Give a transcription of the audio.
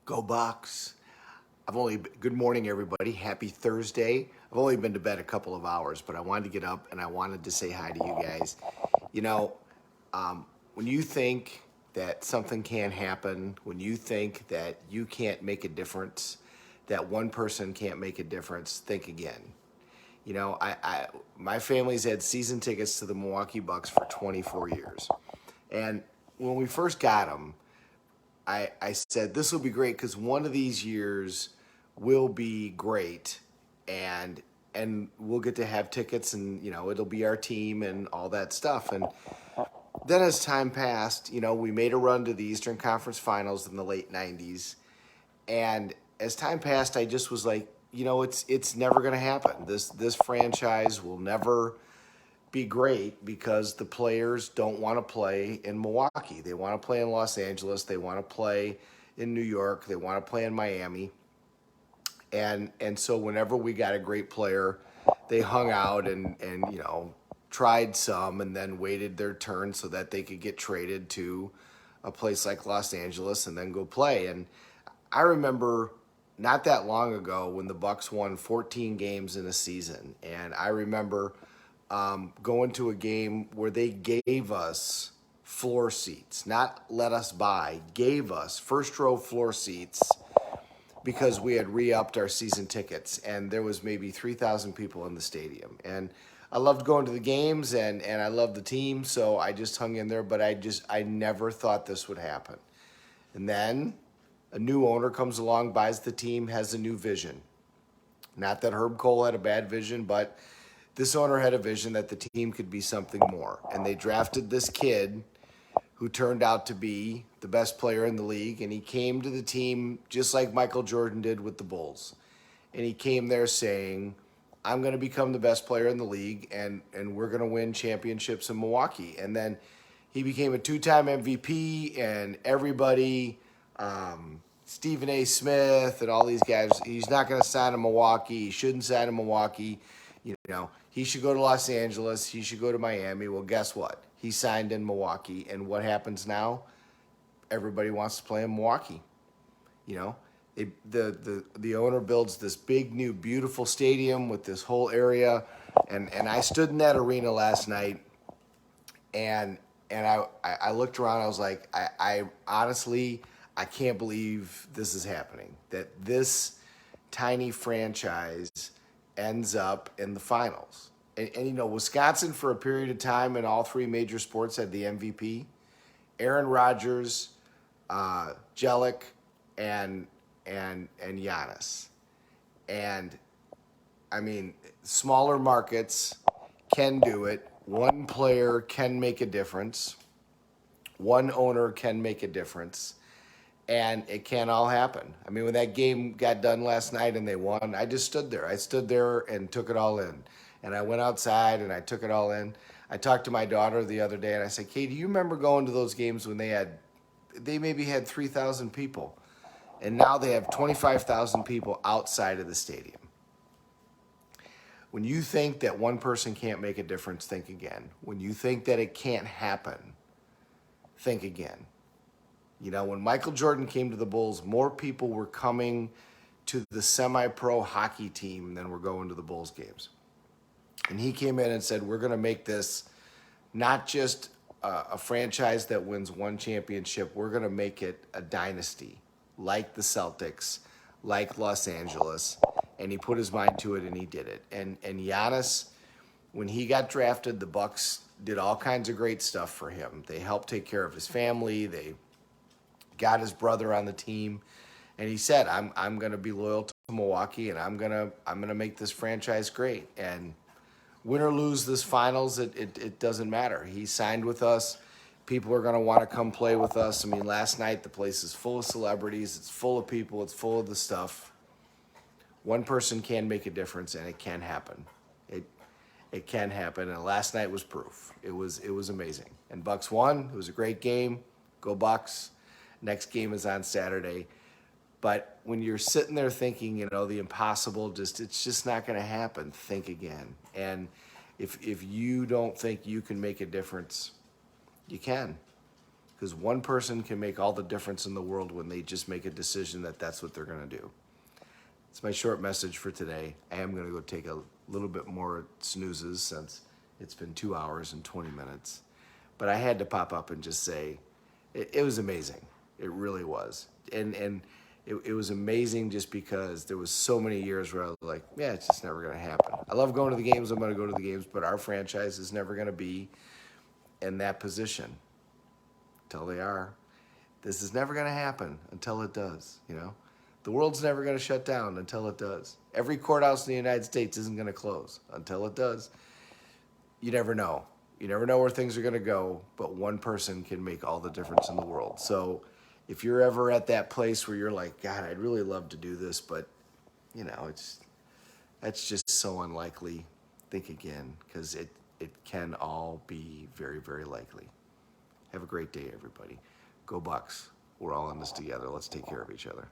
Go Bucks. Good morning, everybody. Happy Thursday. I've only been to bed a couple of hours, but I wanted to get up and I wanted to say hi to you guys. You know, when you think that something can't happen, when you think that you can't make a difference, that one person can't make a difference, think again. My family's had season tickets to the Milwaukee Bucks for 24 years. And when we first got them, I said, this will be great because one of these years will be great and we'll get to have tickets and, it'll be our team and all that stuff. And then as time passed, we made a run to the Eastern Conference Finals in the late 90s. And as time passed, I just was like, it's never going to happen. This franchise will never be great because the players don't want to play in Milwaukee. They want to play in Los Angeles. They want to play in New York. They want to play in Miami. And so whenever we got a great player, they hung out and tried some and then waited their turn so that they could get traded to a place like Los Angeles and then go play. And I remember not that long ago when the Bucks won 14 games in a season, and I remember going to a game where they gave us floor seats, not let us buy, gave us first row floor seats because we had re-upped our season tickets, and there was maybe 3,000 people in the stadium. And I loved going to the games, and I loved the team, so I just hung in there, but I never thought this would happen. And then a new owner comes along, buys the team, has a new vision. Not that Herb Cole had a bad vision, but this owner had a vision that the team could be something more. And they drafted this kid who turned out to be the best player in the league. And he came to the team just like Michael Jordan did with the Bulls. And he came there saying, I'm going to become the best player in the league, and we're going to win championships in Milwaukee. And then he became a two-time MVP, and everybody, Stephen A. Smith and all these guys, he's not going to sign in Milwaukee. He shouldn't sign in Milwaukee. He should go to Los Angeles. He should go to Miami. Well, guess what? He signed in Milwaukee. And what happens now? Everybody wants to play in Milwaukee. The owner builds this big, new, beautiful stadium with this whole area. And I stood in that arena last night, and I looked around. I was like, I honestly, I can't believe this is happening, that this tiny franchise ends up in the finals. And Wisconsin for a period of time in all three major sports had the MVP. Aaron Rodgers, Jelic, and Giannis. And I mean, smaller markets can do it. One player can make a difference. One owner can make a difference. And it can't all happen. I mean, when that game got done last night and they won, I just stood there. I stood there and took it all in. And I went outside and I took it all in. I talked to my daughter the other day and I said, Kate, do you remember going to those games when they maybe had 3,000 people? And now they have 25,000 people outside of the stadium. When you think that one person can't make a difference, think again. When you think that it can't happen, think again. When Michael Jordan came to the Bulls, more people were coming to the semi-pro hockey team than were going to the Bulls games. And he came in and said, we're going to make this not just a franchise that wins one championship. We're going to make it a dynasty, like the Celtics, like Los Angeles. And he put his mind to it, and he did it. And Giannis, when he got drafted, the Bucks did all kinds of great stuff for him. They helped take care of his family. They got his brother on the team, and he said, I'm going to be loyal to Milwaukee, and I'm going to make this franchise great. And win or lose this finals, it doesn't matter. He signed with us. People are going to want to come play with us. I mean, last night the place is full of celebrities. It's full of people. It's full of the stuff. One person can make a difference, and it can happen. It can happen, and last night was proof. It was amazing. And Bucks won. It was a great game. Go Bucks. Next game is on Saturday. But when you're sitting there thinking, the impossible, it's just not going to happen, think again. And if you don't think you can make a difference, you can. because one person can make all the difference in the world when they just make a decision that that's what they're going to do. It's my short message for today. I am going to go take a little bit more snoozes since it's been 2 hours and 20 minutes. But I had to pop up and just say, it was amazing. It really was. And it was amazing just because there was so many years where I was like, yeah, it's just never going to happen. I love going to the games. I'm going to go to the games, but our franchise is never going to be in that position until they are. This is never going to happen until it does, you know? The world's never going to shut down until it does. Every courthouse in the United States isn't going to close until it does. You never know. You never know where things are going to go, but one person can make all the difference in the world. So if you're ever at that place where you're like, God, I'd really love to do this, but, you know, that's just so unlikely, think again, because it can all be very, very likely. Have a great day, everybody. Go Bucks. We're all in this together. Let's take care of each other.